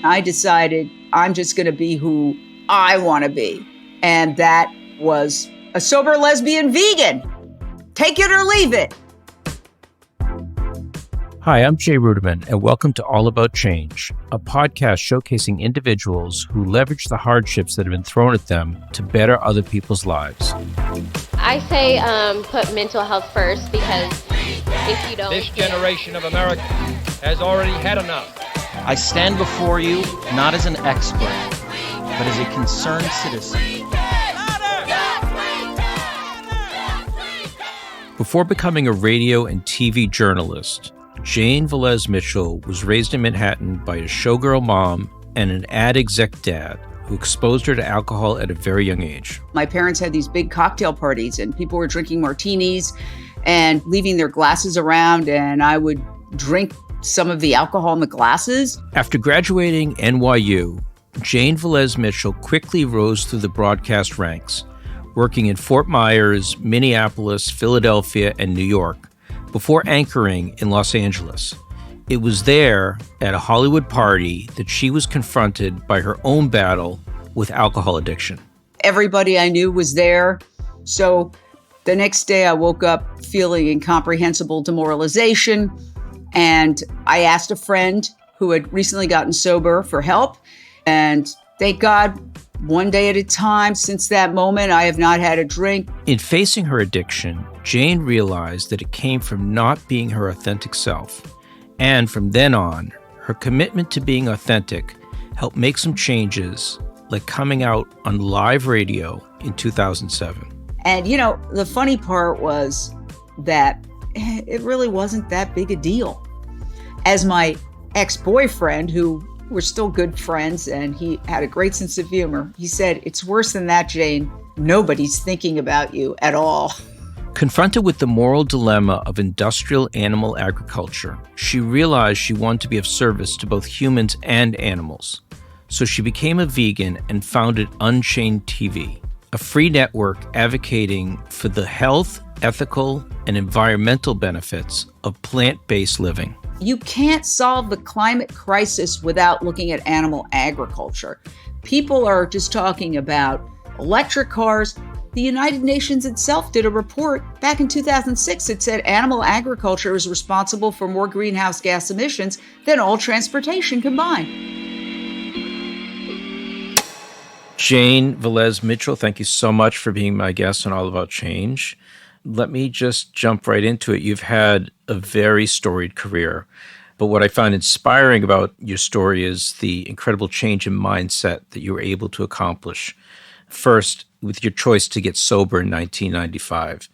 I decided I'm just going to be who I want to be. And that was a sober lesbian vegan. Take it or leave it. Hi, I'm Jay Ruderman, and welcome to All About Change, a podcast showcasing individuals who leverage the hardships that have been thrown at them to better other people's lives. I say put mental health first, because if you don't... This generation of America has already had enough. I stand before you not as an expert, but as a concerned citizen. Before becoming a radio and TV journalist, Jane Velez-Mitchell was raised in Manhattan by a showgirl mom and an ad exec dad who exposed her to alcohol at a very young age. My parents had these big cocktail parties and people were drinking martinis and leaving their glasses around, and I would drink some of the alcohol in the glasses. After graduating NYU, Jane Velez-Mitchell quickly rose through the broadcast ranks, working in Fort Myers, Minneapolis, Philadelphia, and New York, before anchoring in Los Angeles. It was there, at a Hollywood party, that she was confronted by her own battle with alcohol addiction. Everybody I knew was there. So the next day I woke up feeling incomprehensible demoralization. And I asked a friend who had recently gotten sober for help. And thank God, one day at a time, since that moment, I have not had a drink. In facing her addiction, Jane realized that it came from not being her authentic self. And from then on, her commitment to being authentic helped make some changes, like coming out on live radio in 2007. And, you know, the funny part was that it really wasn't that big a deal. As my ex-boyfriend, who we're still good friends, and he had a great sense of humor, he said, "It's worse than that, Jane. Nobody's thinking about you at all." Confronted with the moral dilemma of industrial animal agriculture, she realized she wanted to be of service to both humans and animals. So she became a vegan and founded Unchained TV, a free network advocating for the health, ethical, and environmental benefits of plant-based living. You can't solve the climate crisis without looking at animal agriculture. People are just talking about electric cars. The United Nations itself did a report back in 2006 that said animal agriculture is responsible for more greenhouse gas emissions than all transportation combined. Jane Velez-Mitchell, thank you so much for being my guest on All About Change. Let me just jump right into it. You've had a very storied career, but what I find inspiring about your story is the incredible change in mindset that you were able to accomplish. First, with your choice to get sober in 1995.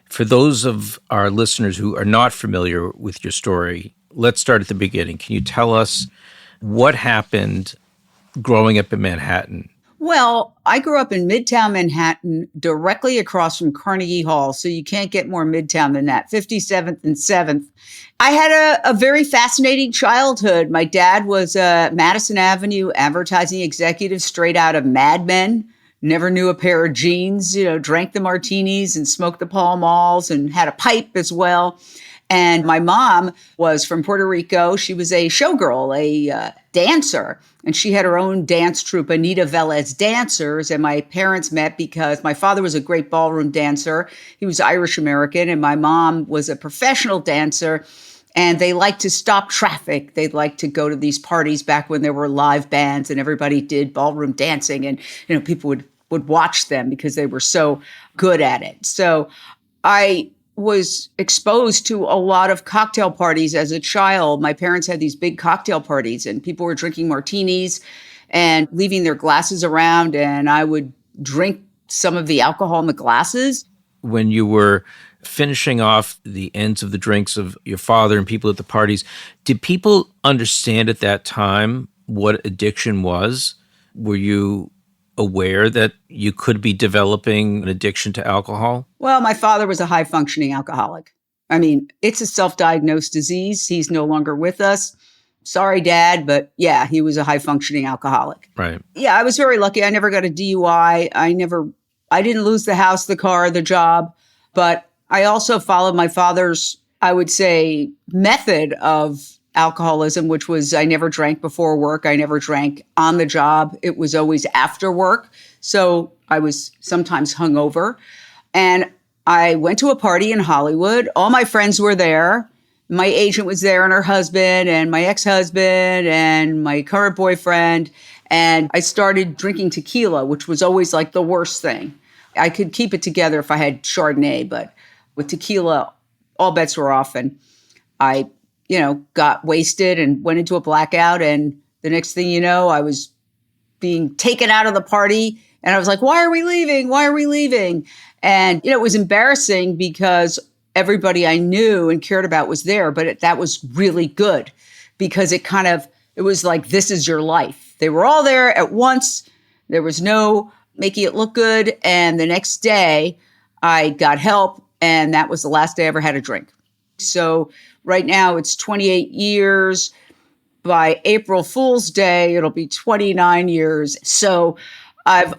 For those of our listeners who are not familiar with your story, let's start at the beginning. Can you tell us what happened growing up in Manhattan? Well, I grew up in Midtown Manhattan, directly across from Carnegie Hall, so you can't get more Midtown than that, 57th and 7th. I had a very fascinating childhood. My dad was a Madison Avenue advertising executive straight out of Mad Men. Never knew a pair of jeans, drank the martinis and smoked the Pall Malls and had a pipe as well. And my mom was from Puerto Rico. She was a showgirl, a dancer, and she had her own dance troupe, Anita Velez Dancers. And my parents met because my father was a great ballroom dancer. He was Irish American, and my mom was a professional dancer. And they liked to stop traffic. They'd like to go to these parties back when there were live bands and everybody did ballroom dancing. And, people would watch them because they were so good at it. So I was exposed to a lot of cocktail parties as a child. My parents had these big cocktail parties and people were drinking martinis and leaving their glasses around. And I would drink some of the alcohol in the glasses. When you were finishing off the ends of the drinks of your father and people at the parties, did people understand at that time what addiction was? Were you aware that you could be developing an addiction to alcohol? Well, my father was a high-functioning alcoholic. I mean, it's a self-diagnosed disease. He's no longer with us. Sorry, Dad, but yeah, he was a high-functioning alcoholic. Right. Yeah, I was very lucky. I never got a DUI. I didn't lose the house, the car, the job, but I also followed my father's, I would say, method of alcoholism, which was I never drank before work. I never drank on the job. It was always after work. So I was sometimes hungover. And I went to a party in Hollywood. All my friends were there. My agent was there and her husband and my ex-husband and my current boyfriend. And I started drinking tequila, which was always like the worst thing. I could keep it together if I had Chardonnay, but with tequila, all bets were off. And I, got wasted and went into a blackout. And the next thing you know, I was being taken out of the party. And I was like, why are we leaving? Why are we leaving? And, it was embarrassing because everybody I knew and cared about was there. But that was really good because it was like, this is your life. They were all there at once. There was no making it look good. And the next day I got help. And that was the last day I ever had a drink. So right now it's 28 years. By April Fool's Day, it'll be 29 years. So I've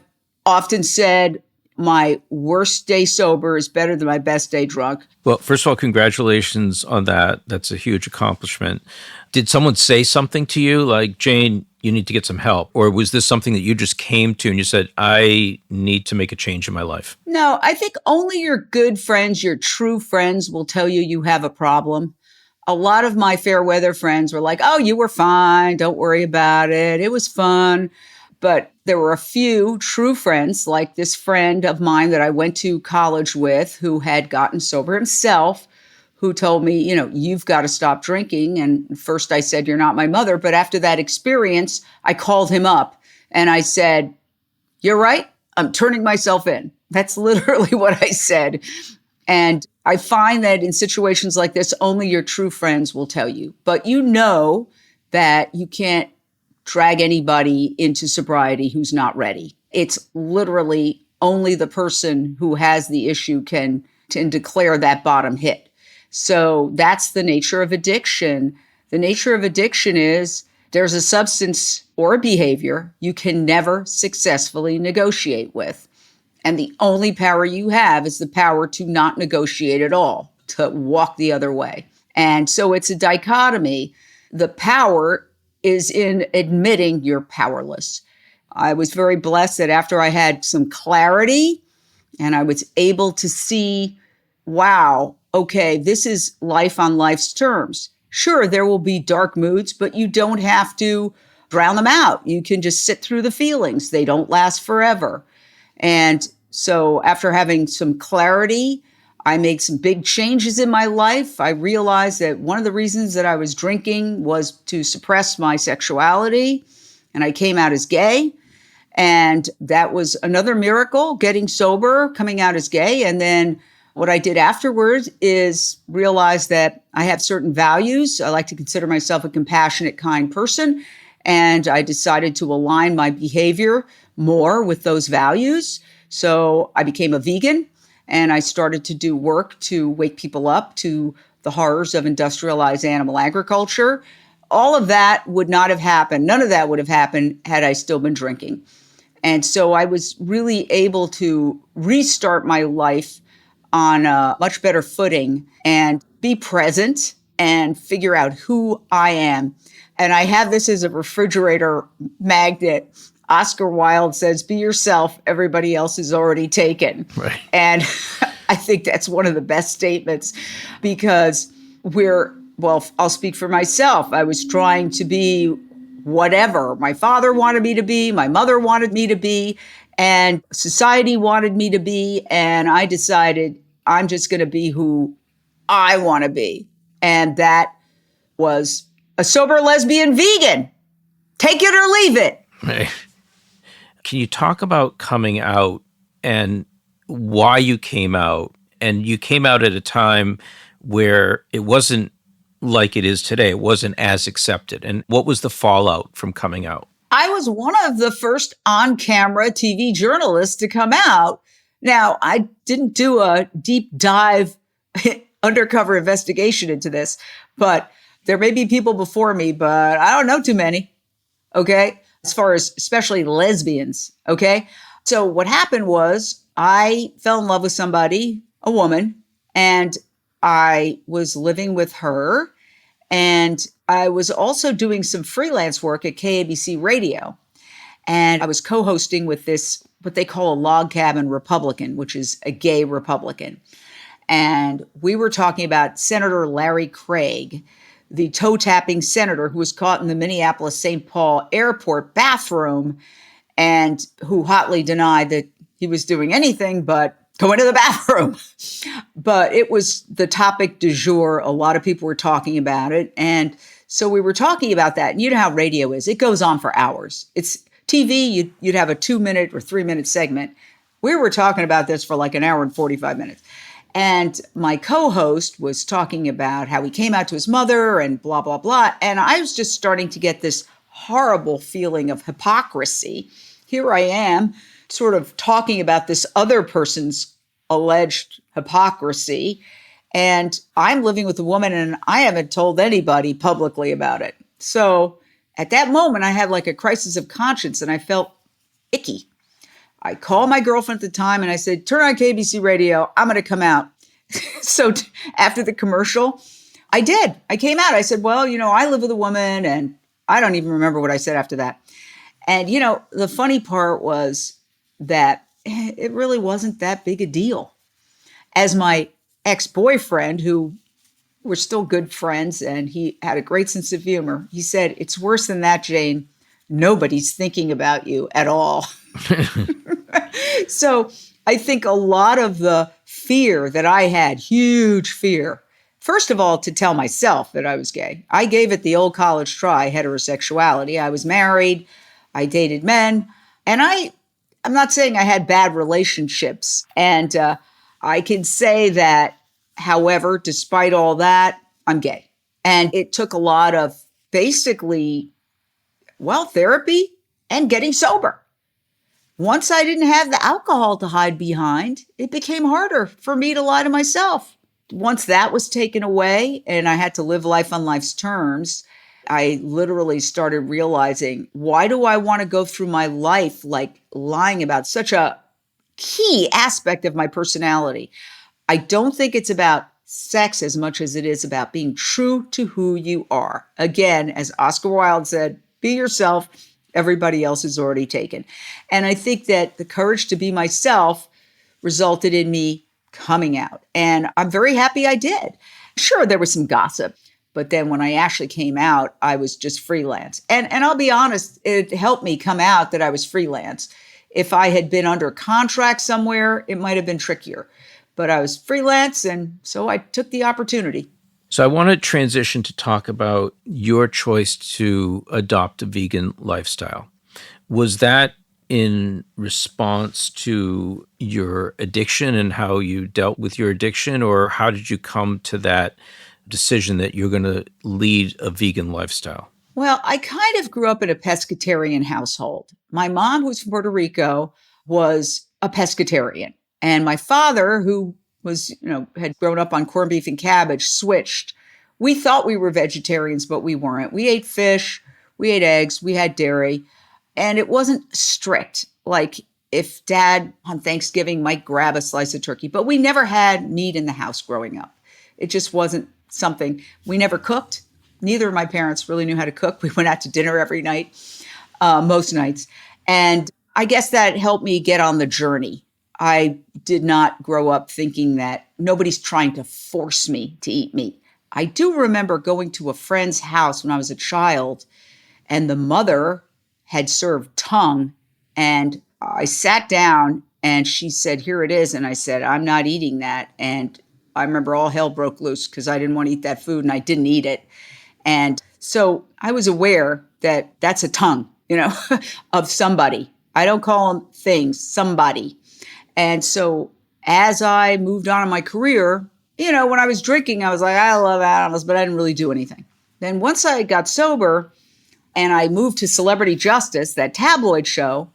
often said my worst day sober is better than my best day drunk. Well, first of all, congratulations on that. That's a huge accomplishment. Did someone say something to you like, Jane, you need to get some help? Or was this something that you just came to and you said, I need to make a change in my life? No, I think only your good friends, your true friends will tell you you have a problem. A lot of my fair weather friends were like, oh, you were fine. Don't worry about it. It was fun. But there were a few true friends, like this friend of mine that I went to college with who had gotten sober himself, who told me, you've got to stop drinking. And first I said, you're not my mother. But after that experience, I called him up and I said, you're right. I'm turning myself in. That's literally what I said. And I find that in situations like this, only your true friends will tell you. But that you can't drag anybody into sobriety who's not ready. It's literally only the person who has the issue can declare that bottom hit. So that's the nature of addiction. The nature of addiction is there's a substance or a behavior you can never successfully negotiate with. And the only power you have is the power to not negotiate at all, to walk the other way. And so it's a dichotomy. The power is in admitting you're powerless. I was very blessed that after I had some clarity and I was able to see, wow, okay, this is life on life's terms. Sure, there will be dark moods, but you don't have to drown them out. You can just sit through the feelings. They don't last forever. And so after having some clarity, I made some big changes in my life. I realized that one of the reasons that I was drinking was to suppress my sexuality, and I came out as gay. And that was another miracle, getting sober, coming out as gay. And then what I did afterwards is realize that I have certain values. I like to consider myself a compassionate, kind person. And I decided to align my behavior more with those values. So I became a vegan. And I started to do work to wake people up to the horrors of industrialized animal agriculture. All of that would not have happened. None of that would have happened had I still been drinking. And so I was really able to restart my life on a much better footing and be present and figure out who I am. And I have this as a refrigerator magnet. Oscar Wilde says, be yourself, everybody else is already taken. Right. And I think that's one of the best statements because I'll speak for myself. I was trying to be whatever my father wanted me to be, my mother wanted me to be, and society wanted me to be. And I decided I'm just going to be who I want to be. And that was a sober lesbian vegan. Take it or leave it. Right. Can you talk about coming out and why you came out? And you came out at a time where it wasn't like it is today. It wasn't as accepted. And what was the fallout from coming out? I was one of the first on-camera TV journalists to come out. Now, I didn't do a deep dive undercover investigation into this, but there may be people before me, but I don't know too many. Okay. As far as especially lesbians. Okay. So what happened was I fell in love with somebody, a woman, and I was living with her. And I was also doing some freelance work at KABC Radio. And I was co-hosting with this, what they call a log cabin Republican, which is a gay Republican. And we were talking about Senator Larry Craig, the toe-tapping senator who was caught in the Minneapolis-St. Paul airport bathroom and who hotly denied that he was doing anything but go into the bathroom. But it was the topic du jour. A lot of people were talking about it. And so we were talking about that. And you know how radio is. It goes on for hours. It's TV, you'd have a 2-minute or 3-minute segment. We were talking about this for like an hour and 45 minutes. And my co-host was talking about how he came out to his mother and blah, blah, blah. And I was just starting to get this horrible feeling of hypocrisy. Here I am sort of talking about this other person's alleged hypocrisy. And I'm living with a woman and I haven't told anybody publicly about it. So at that moment, I had like a crisis of conscience and I felt icky. I called my girlfriend at the time and I said, turn on KBC Radio. I'm going to come out. So after the commercial, I did. I came out. I said, well, I live with a woman, and I don't even remember what I said after that. And, the funny part was that it really wasn't that big a deal. As my ex-boyfriend, who we're still good friends, and he had a great sense of humor, he said, it's worse than that, Jane. Nobody's thinking about you at all. So I think a lot of the fear that I had, huge fear, first of all, to tell myself that I was gay. I gave it the old college try, heterosexuality. I was married, I dated men, and I'm not saying I had bad relationships. And I can say that, however, despite all that, I'm gay. And it took a lot of basically, therapy and getting sober. Once I didn't have the alcohol to hide behind, it became harder for me to lie to myself. Once that was taken away and I had to live life on life's terms, I literally started realizing, why do I want to go through my life like lying about such a key aspect of my personality? I don't think it's about sex as much as it is about being true to who you are. Again, as Oscar Wilde said, be yourself. Everybody else is already taken. And I think that the courage to be myself resulted in me coming out. And I'm very happy I did. Sure, there was some gossip. But then when I actually came out, I was just freelance. And I'll be honest, it helped me come out that I was freelance. If I had been under contract somewhere, it might have been trickier. But I was freelance, and so I took the opportunity. So I want to transition to talk about your choice to adopt a vegan lifestyle. Was that in response to your addiction and how you dealt with your addiction, or how did you come to that decision that you're going to lead a vegan lifestyle? Well, I kind of grew up in a pescatarian household. My mom, who's from Puerto Rico, was a pescatarian. And my father, who was, had grown up on corned beef and cabbage, switched. We thought we were vegetarians, but we weren't. We ate fish, we ate eggs, we had dairy, and it wasn't strict. Like if Dad on Thanksgiving might grab a slice of turkey, but we never had meat in the house growing up. It just wasn't something. We never cooked. Neither of my parents really knew how to cook. We went out to dinner every night, most nights. And I guess that helped me get on the journey. I did not grow up thinking that nobody's trying to force me to eat meat. I do remember going to a friend's house when I was a child, and the mother had served tongue, and I sat down and she said, here it is. And I said, I'm not eating that. And I remember all hell broke loose because I didn't want to eat that food and I didn't eat it. And so I was aware that that's a tongue, of somebody. I don't call them things, somebody. And so as I moved on in my career, when I was drinking, I was like, I love animals, but I didn't really do anything. Then once I got sober and I moved to Celebrity Justice, that tabloid show,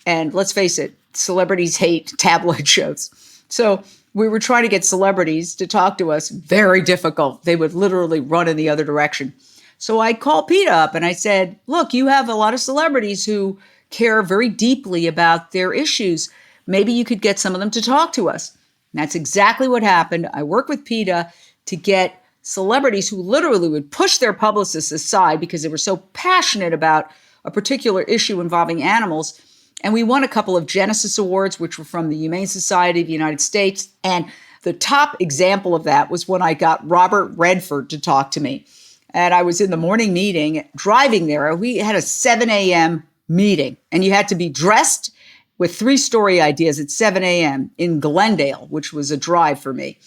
and let's face it, celebrities hate tabloid shows. So we were trying to get celebrities to talk to us. Very difficult. They would literally run in the other direction. So I called PETA up and I said, look, you have a lot of celebrities who care very deeply about their issues. Maybe you could get some of them to talk to us. And that's exactly what happened. I worked with PETA to get celebrities who literally would push their publicists aside because they were so passionate about a particular issue involving animals. And we won a couple of Genesis Awards, which were from the Humane Society of the United States. And the top example of that was when I got Robert Redford to talk to me. And I was in the morning meeting, driving there. We had a 7 a.m. meeting, and you had to be dressed with 3 story ideas at 7 a.m. in Glendale, which was a drive for me.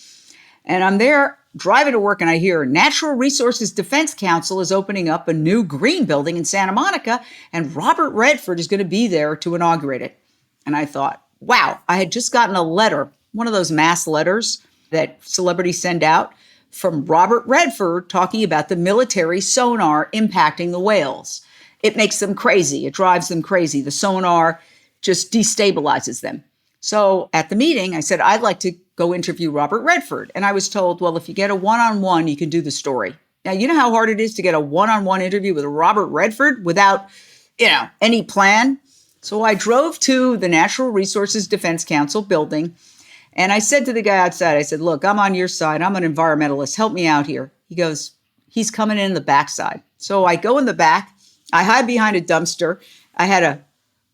And I'm there driving to work, and I hear Natural Resources Defense Council is opening up a new green building in Santa Monica, and Robert Redford is going to be there to inaugurate it. And I thought, wow, I had just gotten a letter, one of those mass letters that celebrities send out, from Robert Redford talking about the military sonar impacting the whales. It makes them crazy. It drives them crazy. The sonar just destabilizes them. So at the meeting, I said, I'd like to go interview Robert Redford. And I was told, well, if you get a one-on-one, you can do the story. Now, you know how hard it is to get a one-on-one interview with Robert Redford without, any plan? So I drove to the Natural Resources Defense Council building. And I said to the guy outside, I said, look, I'm on your side. I'm an environmentalist. Help me out here. He goes, he's coming in the backside. So I go in the back. I hide behind a dumpster. I had a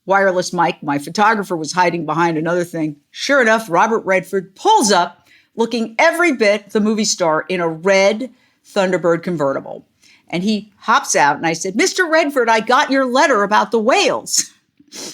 wireless mic. My photographer was hiding behind another thing. Sure enough, Robert Redford pulls up looking every bit the movie star in a red Thunderbird convertible. And he hops out and I said, Mr. Redford, I got your letter about the whales.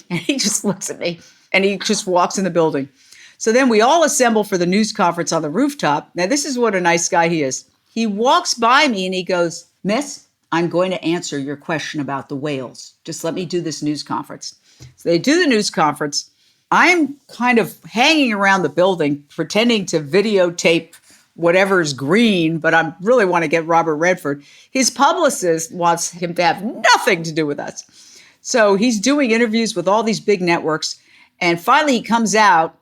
And he just looks at me and he just walks in the building. So then we all assemble for the news conference on the rooftop. Now, this is what a nice guy he is. He walks by me and he goes, Miss, I'm going to answer your question about the whales. Just let me do this news conference. So they do the news conference. I'm kind of hanging around the building, pretending to videotape whatever's green, but I really want to get Robert Redford. His publicist wants him to have nothing to do with us. So he's doing interviews with all these big networks. And finally he comes out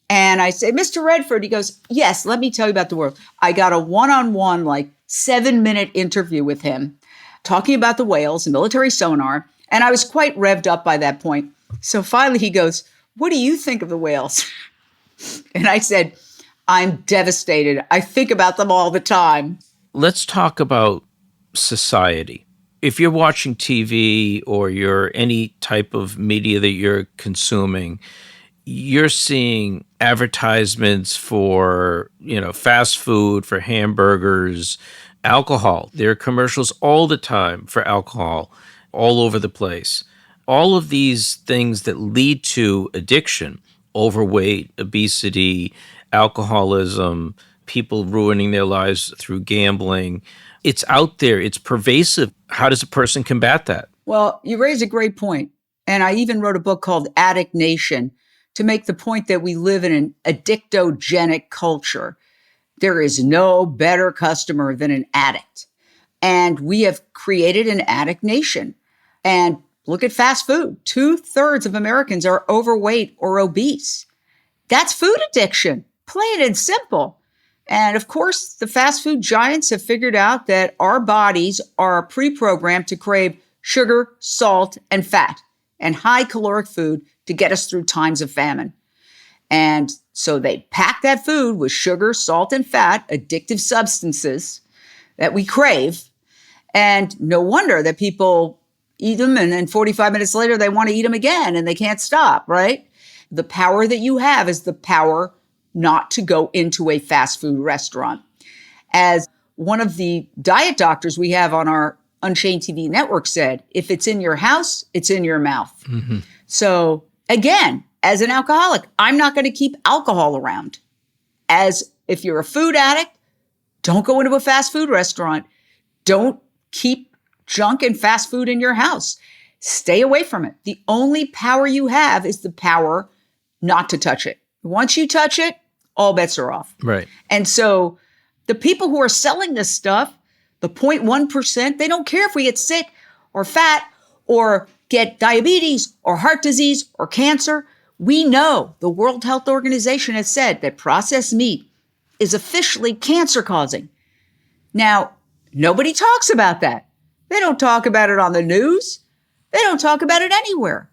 and I say, Mr. Redford, he goes, yes, let me tell you about the world. I got a one-on-one, 7-minute interview with him talking about the whales and military sonar. And I was quite revved up by that point. So finally he goes, what do you think of the whales? And I said, I'm devastated. I think about them all the time. Let's talk about society. If you're watching TV or you're any type of media that you're consuming, you're seeing advertisements for, fast food, for hamburgers, alcohol. There are commercials all the time for alcohol, all over the place. All of these things that lead to addiction, overweight, obesity, alcoholism, people ruining their lives through gambling. It's out there. It's pervasive. How does a person combat that? Well, you raise a great point. And I even wrote a book called Addict Nation to make the point that we live in an addictogenic culture. There is no better customer than an addict. And we have created an addict nation. And look at fast food. 2/3 of Americans are overweight or obese. That's food addiction, plain and simple. And of course, the fast food giants have figured out that our bodies are pre-programmed to crave sugar, salt, and fat, and high caloric food to get us through times of famine. And so they pack that food with sugar, salt, and fat, addictive substances that we crave. And no wonder that people eat them and then 45 minutes later, they want to eat them again and they can't stop, right? The power that you have is the power not to go into a fast food restaurant. As one of the diet doctors we have on our Unchained TV network said, if it's in your house, it's in your mouth. Mm-hmm. So again, as an alcoholic, I'm not going to keep alcohol around. As if you're a food addict, don't go into a fast food restaurant. Don't keep junk and fast food in your house. Stay away from it. The only power you have is the power not to touch it. Once you touch it, all bets are off. Right. And so the people who are selling this stuff, the 0.1%, they don't care if we get sick or fat or get diabetes or heart disease or cancer. We know the World Health Organization has said that processed meat is officially cancer causing. Now, nobody talks about that. They don't talk about it on the news. They don't talk about it anywhere.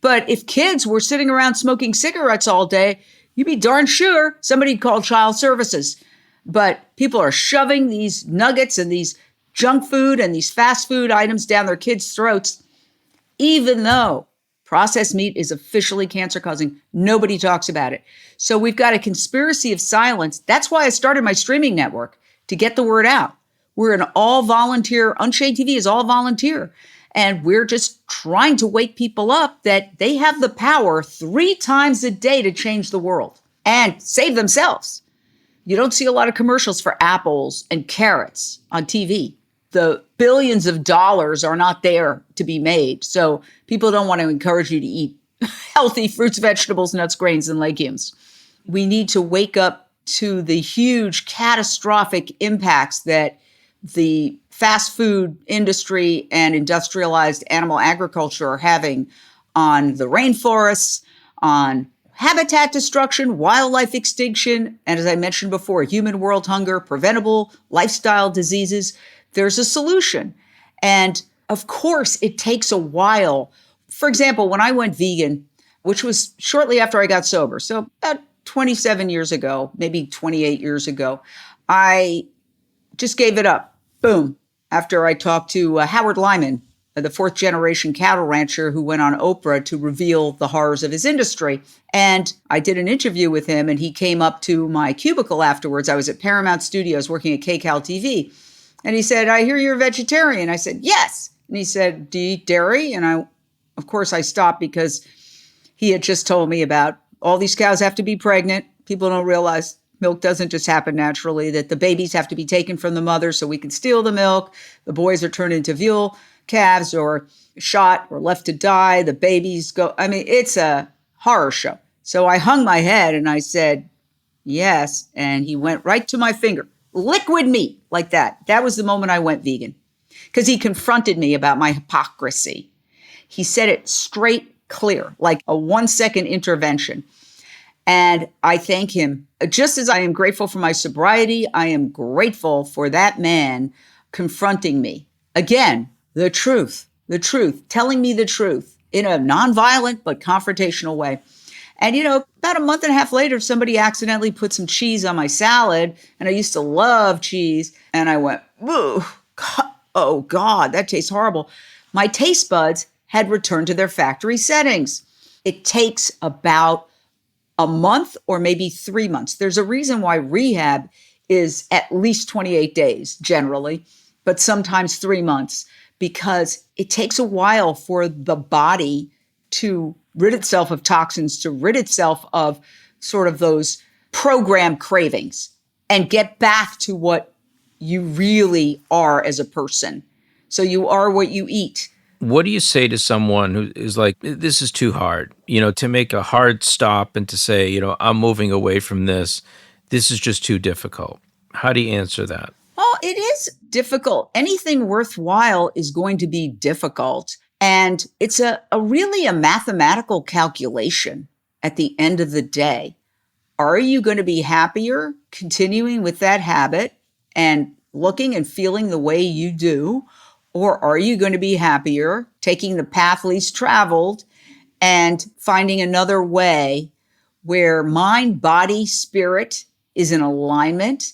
But if kids were sitting around smoking cigarettes all day, you'd be darn sure somebody'd call child services. But people are shoving these nuggets and these junk food and these fast food items down their kids' throats, even though processed meat is officially cancer causing. Nobody talks about it. So we've got a conspiracy of silence. That's why I started my streaming network, to get the word out. We're an all volunteer, Unchained TV is all volunteer. And we're just trying to wake people up that they have the power 3 times a day to change the world and save themselves. You don't see a lot of commercials for apples and carrots on TV. The billions of dollars are not there to be made. So people don't want to encourage you to eat healthy fruits, vegetables, nuts, grains, and legumes. We need to wake up to the huge catastrophic impacts that the fast food industry and industrialized animal agriculture are having on the rainforests, on habitat destruction, wildlife extinction, and as I mentioned before, human world hunger, preventable lifestyle diseases. There's a solution. And of course, it takes a while. For example, when I went vegan, which was shortly after I got sober, so about 27 years ago, maybe 28 years ago, I just gave it up. Boom. After I talked to Howard Lyman, the 4th generation cattle rancher who went on Oprah to reveal the horrors of his industry. And I did an interview with him, and he came up to my cubicle afterwards. I was at Paramount Studios working at KCAL TV. And he said, "I hear you're a vegetarian." I said, "Yes." And he said, "Do you eat dairy?" And of course, I stopped because he had just told me about all these cows have to be pregnant. People don't realize milk doesn't just happen naturally, that the babies have to be taken from the mother so we can steal the milk. The boys are turned into veal calves or shot or left to die. The babies go. I mean, it's a horror show. So I hung my head and I said, "Yes." And he went right to my finger. Liquid meat, like that. That was the moment I went vegan, because he confronted me about my hypocrisy. He said it straight, clear, like a 1-second intervention. And I thank him. Just as I am grateful for my sobriety, I am grateful for that man confronting me. Again, the truth, telling me the truth in a nonviolent but confrontational way. And, about a month and a half later, somebody accidentally put some cheese on my salad, and I used to love cheese. And I went, "Ooh, oh God, that tastes horrible." My taste buds had returned to their factory settings. It takes about a month or maybe 3 months. There's a reason why rehab is at least 28 days generally, but sometimes 3 months, because it takes a while for the body to rid itself of toxins, to rid itself of sort of those programmed cravings and get back to what you really are as a person. So you are what you eat. What do you say to someone who is like, this is too hard, to make a hard stop and to say, I'm moving away from this. This is just too difficult. How do you answer that? Well, it is difficult. Anything worthwhile is going to be difficult. And it's really a mathematical calculation at the end of the day. Are you going to be happier continuing with that habit and looking and feeling the way you do? Or are you going to be happier taking the path least traveled and finding another way where mind, body, spirit is in alignment,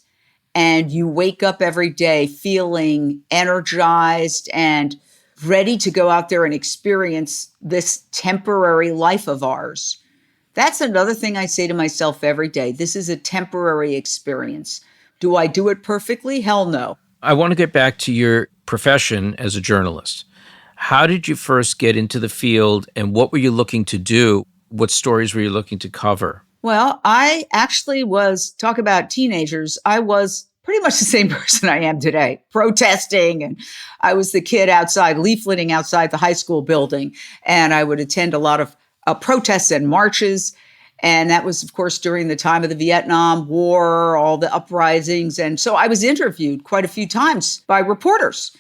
and you wake up every day feeling energized and ready to go out there and experience this temporary life of ours? That's another thing I say to myself every day. This is a temporary experience. Do I do it perfectly? Hell no. I want to get back to your profession as a journalist. How did you first get into the field, and what were you looking to do? What stories were you looking to cover? Well, I actually talk about teenagers. I was pretty much the same person I am today, protesting. And I was the kid outside, leafleting outside the high school building. And I would attend a lot of protests and marches. And that was, of course, during the time of the Vietnam War, all the uprisings. And so I was interviewed quite a few times by reporters.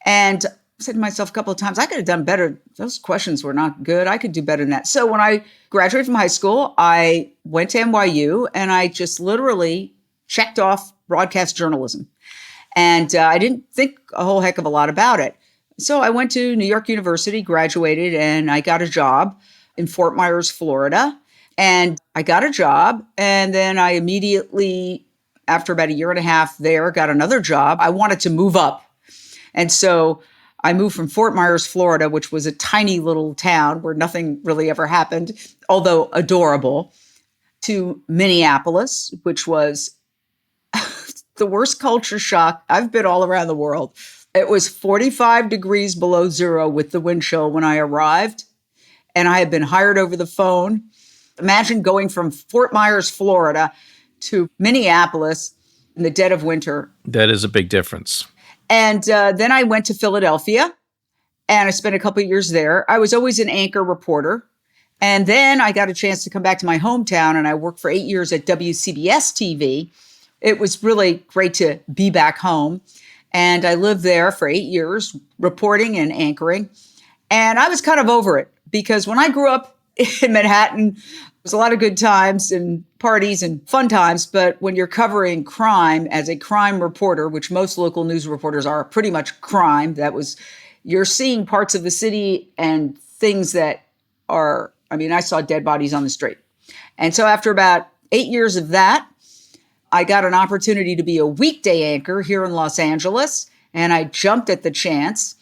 And I said to myself a couple of times, I could have done better. Those questions were not good. I could do better than that. So when I graduated from high school, I went to NYU and I just literally checked off broadcast journalism. And I didn't think a whole heck of a lot about it. So I went to New York University, graduated, and I got a job in Fort Myers, Florida. And I got a job, and then I immediately after about a year and a half there, got another job. I wanted to move up. And so I moved from Fort Myers, Florida, which was a tiny little town where nothing really ever happened, although adorable, to Minneapolis, which was the worst culture shock. I've been all around the world. It was 45 degrees below zero with the wind chill when I arrived, and I had been hired over the phone. Imagine going from Fort Myers, Florida to Minneapolis in the dead of winter. That is a big difference. And then I went to Philadelphia, and I spent a couple of years there. I was always an anchor reporter. And then I got a chance to come back to my hometown, and I worked for 8 years at WCBS TV. It was really great to be back home. And I lived there for 8 years, reporting and anchoring. And I was kind of over it, because when I grew up in Manhattan, it was a lot of good times and parties and fun times. But when you're covering crime as a crime reporter, which most local news reporters are pretty much crime, you're seeing parts of the city and things that are, I saw dead bodies on the street. And so after about 8 years of that, I got an opportunity to be a weekday anchor here in Los Angeles, and I jumped at the chance.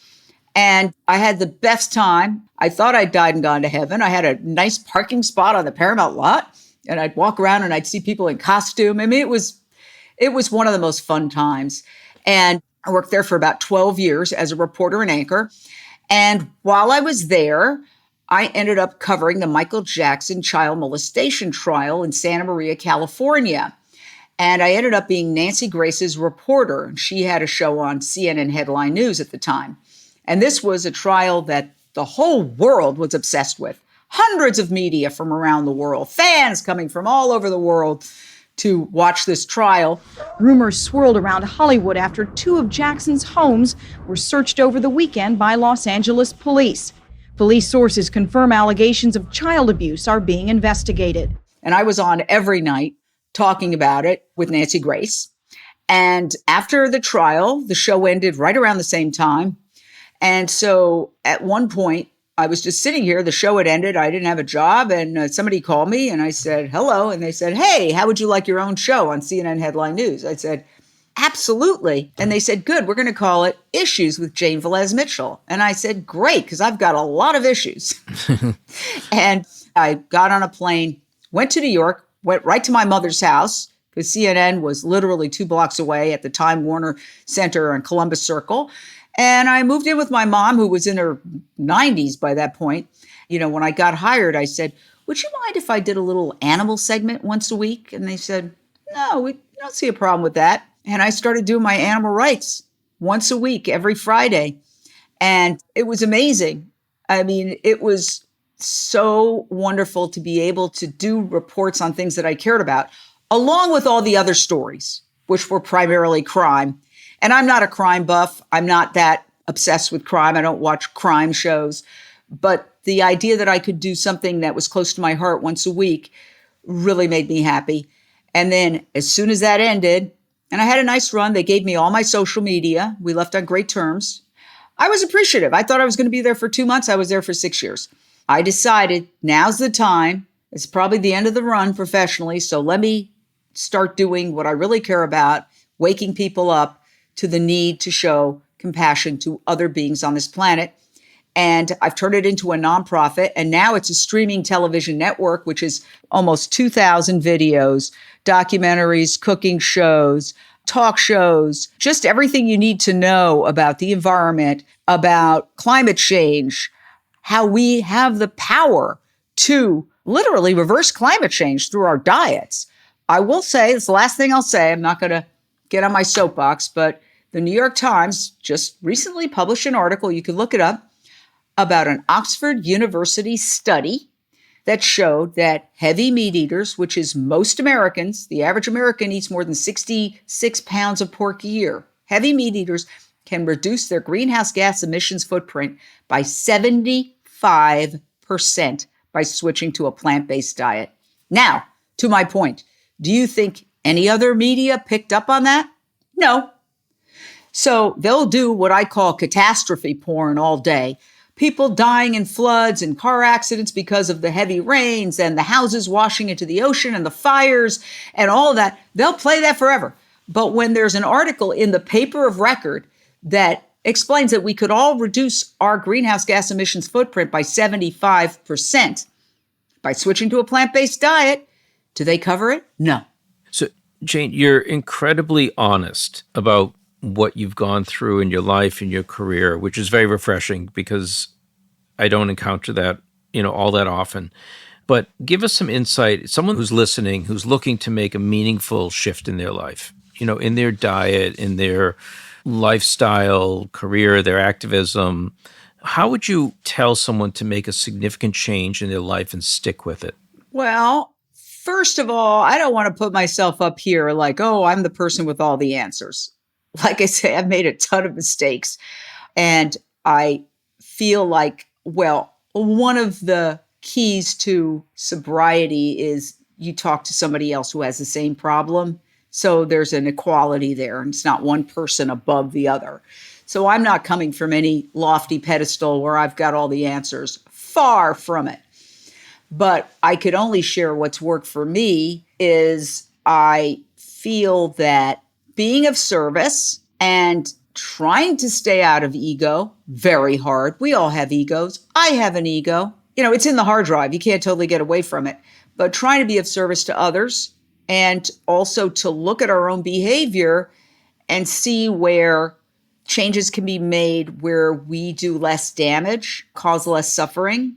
And I had the best time. I thought I'd died and gone to heaven. I had a nice parking spot on the Paramount lot, and I'd walk around and I'd see people in costume. It was one of the most fun times. And I worked there for about 12 years as a reporter and anchor. And while I was there, I ended up covering the Michael Jackson child molestation trial in Santa Maria, California. And I ended up being Nancy Grace's reporter. She had a show on CNN Headline News at the time. And this was a trial that the whole world was obsessed with. Hundreds of media from around the world, fans coming from all over the world to watch this trial. Rumors swirled around Hollywood after 2 of Jackson's homes were searched over the weekend by Los Angeles police. Police sources confirm allegations of child abuse are being investigated. And I was on every night talking about it with Nancy Grace. And after the trial, the show ended right around the same time. And so at one point, I was just sitting here. The show had ended. I didn't have a job. And somebody called me and I said, hello. And they said, hey, how would you like your own show on CNN Headline News? I said, absolutely. And they said, good, we're going to call it Issues with Jane Velez-Mitchell. And I said, great, because I've got a lot of issues. And I got on a plane, went to New York, went right to my mother's house, because CNN was literally 2 blocks away at the Time Warner Center on Columbus Circle. And I moved in with my mom, who was in her 90s by that point. When I got hired, I said, would you mind if I did a little animal segment once a week? And they said, no, we don't see a problem with that. And I started doing my animal rights once a week, every Friday. And it was amazing. It was so wonderful to be able to do reports on things that I cared about, along with all the other stories, which were primarily crime. And I'm not a crime buff. I'm not that obsessed with crime. I don't watch crime shows. But the idea that I could do something that was close to my heart once a week really made me happy. And then as soon as that ended, and I had a nice run, they gave me all my social media. We left on great terms. I was appreciative. I thought I was going to be there for 2 months. I was there for 6 years. I decided now's the time. It's probably the end of the run professionally. So let me start doing what I really care about, waking people up to the need to show compassion to other beings on this planet. And I've turned it into a nonprofit. And now it's a streaming television network, which is almost 2,000 videos, documentaries, cooking shows, talk shows, just everything you need to know about the environment, about climate change, how we have the power to literally reverse climate change through our diets. I will say, it's the last thing I'll say, I'm not going to get on my soapbox, but the New York Times just recently published an article, you can look it up, about an Oxford University study that showed that heavy meat eaters, which is most Americans, the average American eats more than 66 pounds of pork a year. Heavy meat eaters can reduce their greenhouse gas emissions footprint by 75% by switching to a plant-based diet. Now, to my point, do you think any other media picked up on that? No. So they'll do what I call catastrophe porn all day. people dying in floods and car accidents because of the heavy rains and the houses washing into the ocean and the fires and all of that, they'll play that forever. But when there's an article in the paper of record that explains that we could all reduce our greenhouse gas emissions footprint by 75% by switching to a plant-based diet, do they cover it? No. So, Jane, you're incredibly honest about what you've gone through in your life and your career, which is very refreshing because I don't encounter that, all that often. But give us some insight, someone who's listening, who's looking to make a meaningful shift in their life, in their diet, in their lifestyle, career, their activism. How would you tell someone to make a significant change in their life and stick with it? Well, first of all, I don't want to put myself up here like, oh, I'm the person with all the answers. Like I say, I've made a ton of mistakes. And I feel like, well, one of the keys to sobriety is you talk to somebody else who has the same problem. So there's an equality there, and it's not one person above the other. So I'm not coming from any lofty pedestal where I've got all the answers. Far from it. But I could only share what's worked for me is I feel that being of service and trying to stay out of ego, very hard. We all have egos. I have an ego. It's in the hard drive. You can't totally get away from it. But trying to be of service to others and also to look at our own behavior and see where changes can be made, where we do less damage, cause less suffering.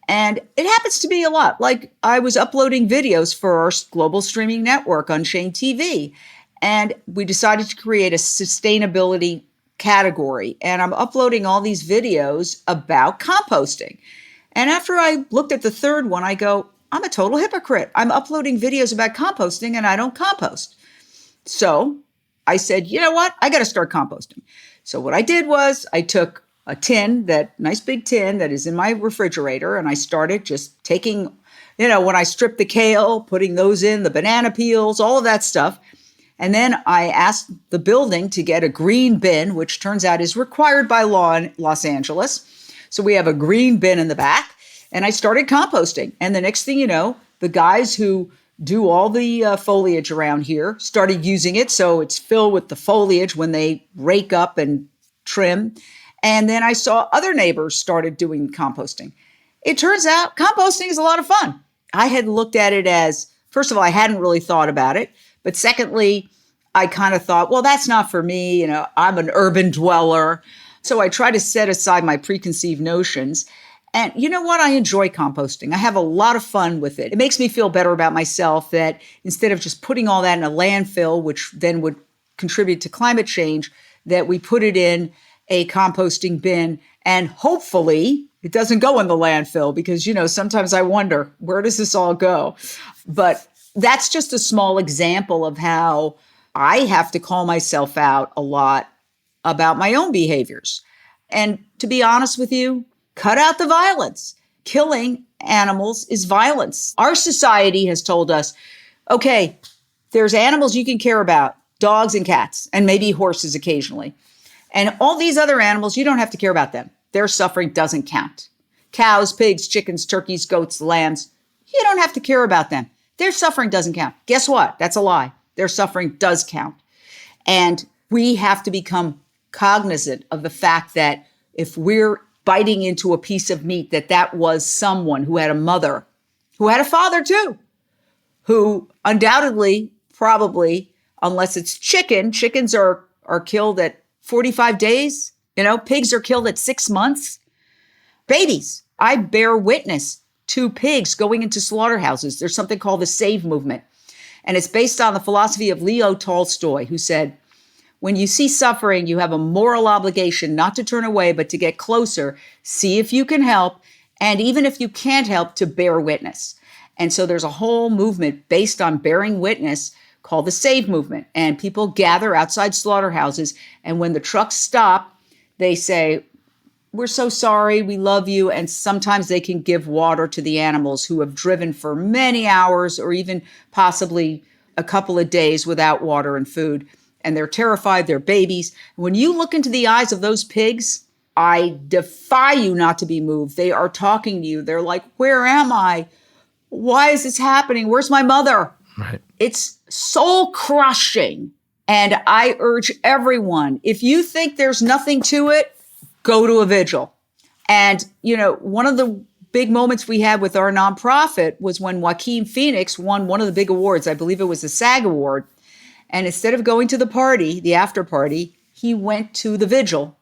And it happens to be a lot. Like I was uploading videos for our global streaming network on Shane TV. And we decided to create a sustainability category. And I'm uploading all these videos about composting. And after I looked at the third one, I go, I'm a total hypocrite. I'm uploading videos about composting and I don't compost. So I said, you know what? I got to start composting. So what I did was I took a tin, that nice big tin that is in my refrigerator, and I started just taking, when I stripped the kale, putting those in, the banana peels, all of that stuff. And then I asked the building to get a green bin, which turns out is required by law in Los Angeles. So we have a green bin in the back, and I started composting. And the next thing you know, the guys who do all the foliage around here started using it. So it's filled with the foliage when they rake up and trim. And then I saw other neighbors started doing composting. It turns out composting is a lot of fun. I had looked at it as, first of all, I hadn't really thought about it. But secondly, I kind of thought, well, that's not for me. I'm an urban dweller. So I try to set aside my preconceived notions. And you know what? I enjoy composting. I have a lot of fun with it. It makes me feel better about myself that instead of just putting all that in a landfill, which then would contribute to climate change, that we put it in a composting bin, and hopefully it doesn't go in the landfill because, sometimes I wonder, where does this all go? But that's just a small example of how I have to call myself out a lot about my own behaviors. And to be honest with you, cut out the violence. Killing animals is violence. Our society has told us, okay, there's animals you can care about, dogs and cats, and maybe horses occasionally. And all these other animals, you don't have to care about them. Their suffering doesn't count. Cows, pigs, chickens, turkeys, goats, lambs, you don't have to care about them. Their suffering doesn't count. Guess what? That's a lie. Their suffering does count. And we have to become cognizant of the fact that if we're biting into a piece of meat, that was someone who had a mother, who had a father too, who undoubtedly, probably, unless it's chickens are killed at 45 days. Pigs are killed at 6 months. Babies. I bear witness to pigs going into slaughterhouses. There's something called the SAVE movement. And it's based on the philosophy of Leo Tolstoy, who said, when you see suffering, you have a moral obligation not to turn away, but to get closer, see if you can help, and even if you can't help, to bear witness. And so there's a whole movement based on bearing witness called the SAVE movement. And people gather outside slaughterhouses, and when the trucks stop, they say, we're so sorry, we love you. And sometimes they can give water to the animals who have driven for many hours or even possibly a couple of days without water and food. And they're terrified, they're babies. When you look into the eyes of those pigs, I defy you not to be moved. They are talking to you. They're like, where am I? Why is this happening? Where's my mother? Right. It's soul crushing. And I urge everyone, if you think there's nothing to it, go to a vigil. And, one of the big moments we had with our nonprofit was when Joaquin Phoenix won one of the big awards. I believe it was the SAG award. And instead of going to the party, the after party, he went to the vigil.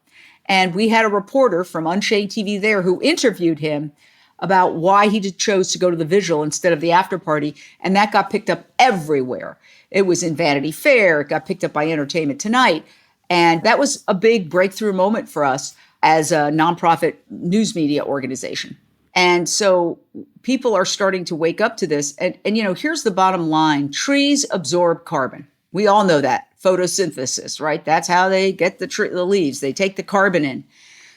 And we had a reporter from Unchained TV there who interviewed him about why he chose to go to the vigil instead of the after party. And that got picked up everywhere. It was in Vanity Fair. It got picked up by Entertainment Tonight. And that was a big breakthrough moment for us as a nonprofit news media organization. And so people are starting to wake up to this. And here's the bottom line. Trees absorb carbon. We all know that. Photosynthesis, right? That's how they get the leaves. They take the carbon in.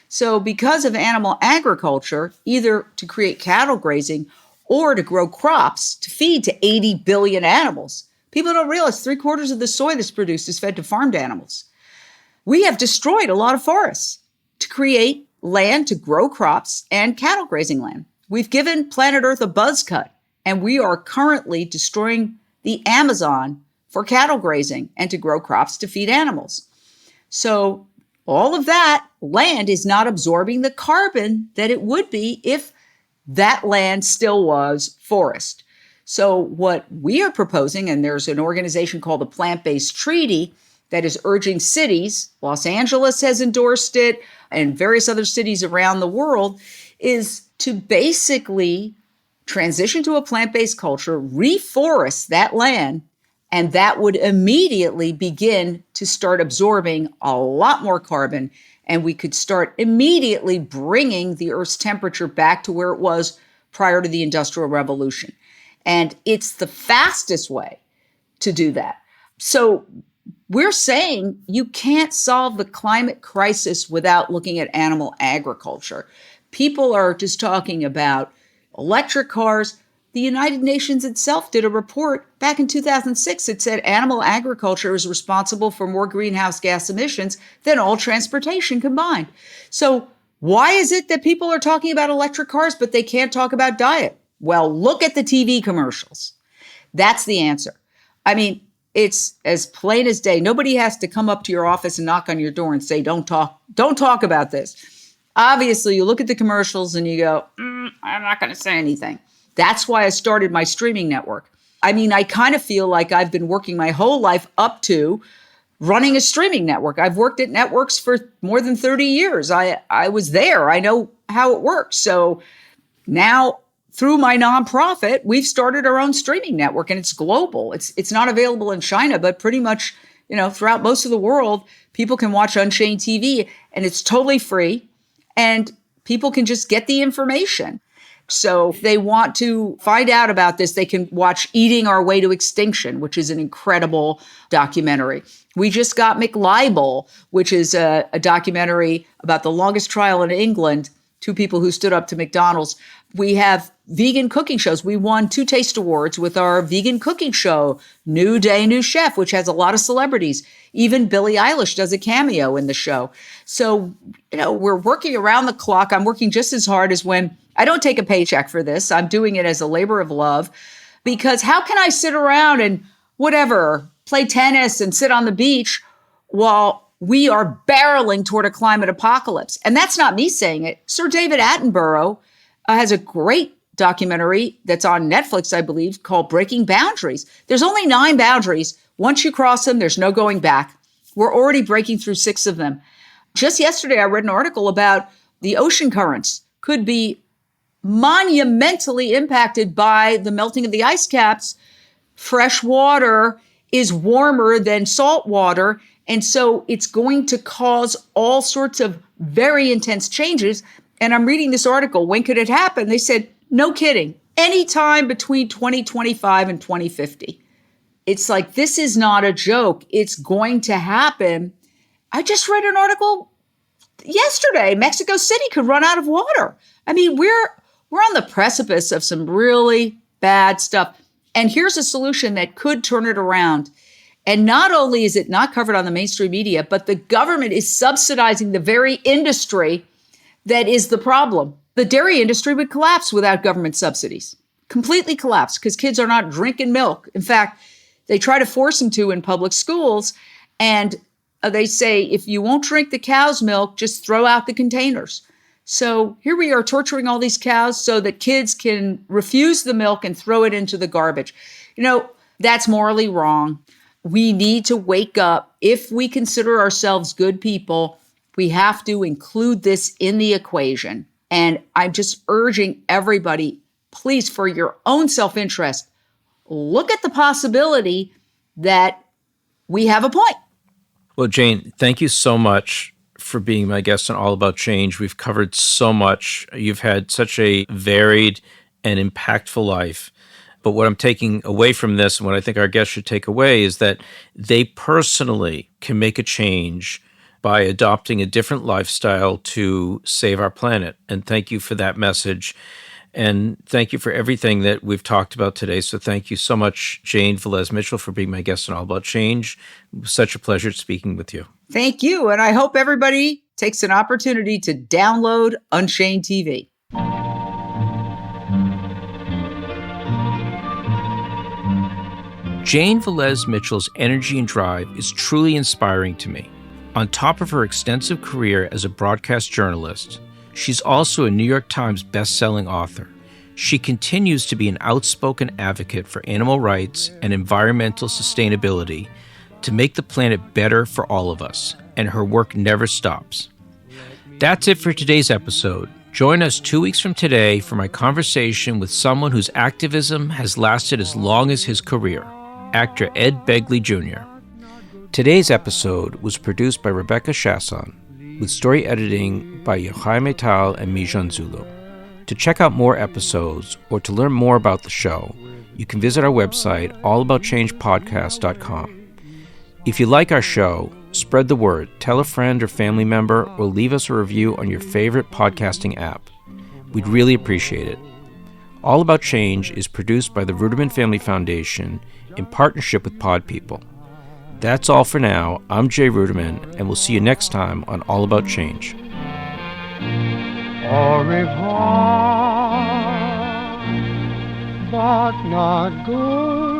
So because of animal agriculture, either to create cattle grazing or to grow crops to feed to 80 billion animals, people don't realize 3/4 of the soy that's produced is fed to farmed animals. We have destroyed a lot of forests to create land to grow crops and cattle grazing land. We've given planet Earth a buzz cut, and we are currently destroying the Amazon for cattle grazing and to grow crops to feed animals. So all of that land is not absorbing the carbon that it would be if that land still was forest. So what we are proposing, and there's an organization called the Plant-Based Treaty that is urging cities, Los Angeles has endorsed it, and various other cities around the world, is to basically transition to a plant-based culture, reforest that land, and that would immediately begin to start absorbing a lot more carbon. And we could start immediately bringing the Earth's temperature back to where it was prior to the Industrial Revolution. And it's the fastest way to do that. So we're saying you can't solve the climate crisis without looking at animal agriculture. People are just talking about electric cars. The United Nations itself did a report back in 2006 that said animal agriculture is responsible for more greenhouse gas emissions than all transportation combined. So why is it that people are talking about electric cars, but they can't talk about diet? Well, look at the TV commercials. That's the answer. I mean, it's as plain as day. Nobody has to come up to your office and knock on your door and say, don't talk about this. Obviously, you look at the commercials and you go, I'm not going to say anything. That's why I started my streaming network. I mean, I kind of feel like I've been working my whole life up to running a streaming network. I've worked at networks for more than 30 years. I was there. I know how it works. So now through my nonprofit, we've started our own streaming network, and it's global. It's not available in China, but pretty much, throughout most of the world, people can watch Unchained TV, and it's totally free, and people can just get the information. So if they want to find out about this, they can watch Eating Our Way to Extinction, which is an incredible documentary. We just got McLibel, which is a documentary about the longest trial in England, 2 people who stood up to McDonald's. We have vegan cooking shows. We won 2 Taste Awards with our vegan cooking show, New Day, New Chef, which has a lot of celebrities. Even Billie Eilish does a cameo in the show. So, we're working around the clock. I'm working just as hard as when I don't take a paycheck for this. I'm doing it as a labor of love, because how can I sit around and play tennis and sit on the beach while we are barreling toward a climate apocalypse? And that's not me saying it. Sir David Attenborough has a great documentary that's on Netflix, I believe, called Breaking Boundaries. There's only 9 boundaries. Once you cross them, there's no going back. We're already breaking through 6 of them. Just yesterday, I read an article about the ocean currents could be monumentally impacted by the melting of the ice caps. Fresh water is warmer than salt water. And so it's going to cause all sorts of very intense changes. And I'm reading this article. When could it happen? They said, no kidding, anytime between 2025 and 2050. It's like, this is not a joke. It's going to happen. I just read an article yesterday. Mexico City could run out of water. I mean, we're on the precipice of some really bad stuff. And here's a solution that could turn it around. And not only is it not covered on the mainstream media, but the government is subsidizing the very industry that is the problem. The dairy industry would collapse without government subsidies, completely collapse, because kids are not drinking milk. In fact, they try to force them to in public schools. And they say, if you won't drink the cow's milk, just throw out the containers. So here we are torturing all these cows so that kids can refuse the milk and throw it into the garbage. That's morally wrong. We need to wake up. If we consider ourselves good people, we have to include this in the equation. And I'm just urging everybody, please, for your own self-interest, look at the possibility that we have a point. Well, Jane, thank you so much for being my guest on All About Change. We've covered so much. You've had such a varied and impactful life. But what I'm taking away from this, and what I think our guests should take away, is that they personally can make a change by adopting a different lifestyle to save our planet. And thank you for that message. And thank you for everything that we've talked about today. So thank you so much, Jane Velez-Mitchell, for being my guest on All About Change. It was such a pleasure speaking with you. Thank you. And I hope everybody takes an opportunity to download Unchained TV. Jane Velez-Mitchell's energy and drive is truly inspiring to me. On top of her extensive career as a broadcast journalist, she's also a New York Times best-selling author. She continues to be an outspoken advocate for animal rights and environmental sustainability to make the planet better for all of us, and her work never stops. That's it for today's episode. Join us 2 weeks from today for my conversation with someone whose activism has lasted as long as his career, actor Ed Begley Jr. Today's episode was produced by Rebecca Chasson, with story editing by Yochai Tal and Mijan Zulu. To check out more episodes or to learn more about the show, you can visit our website, allaboutchangepodcast.com. If you like our show, spread the word, tell a friend or family member, or leave us a review on your favorite podcasting app. We'd really appreciate it. All About Change is produced by the Ruderman Family Foundation in partnership with Pod People. That's all for now. I'm Jay Ruderman, and we'll see you next time on All About Change. Au revoir, but not good.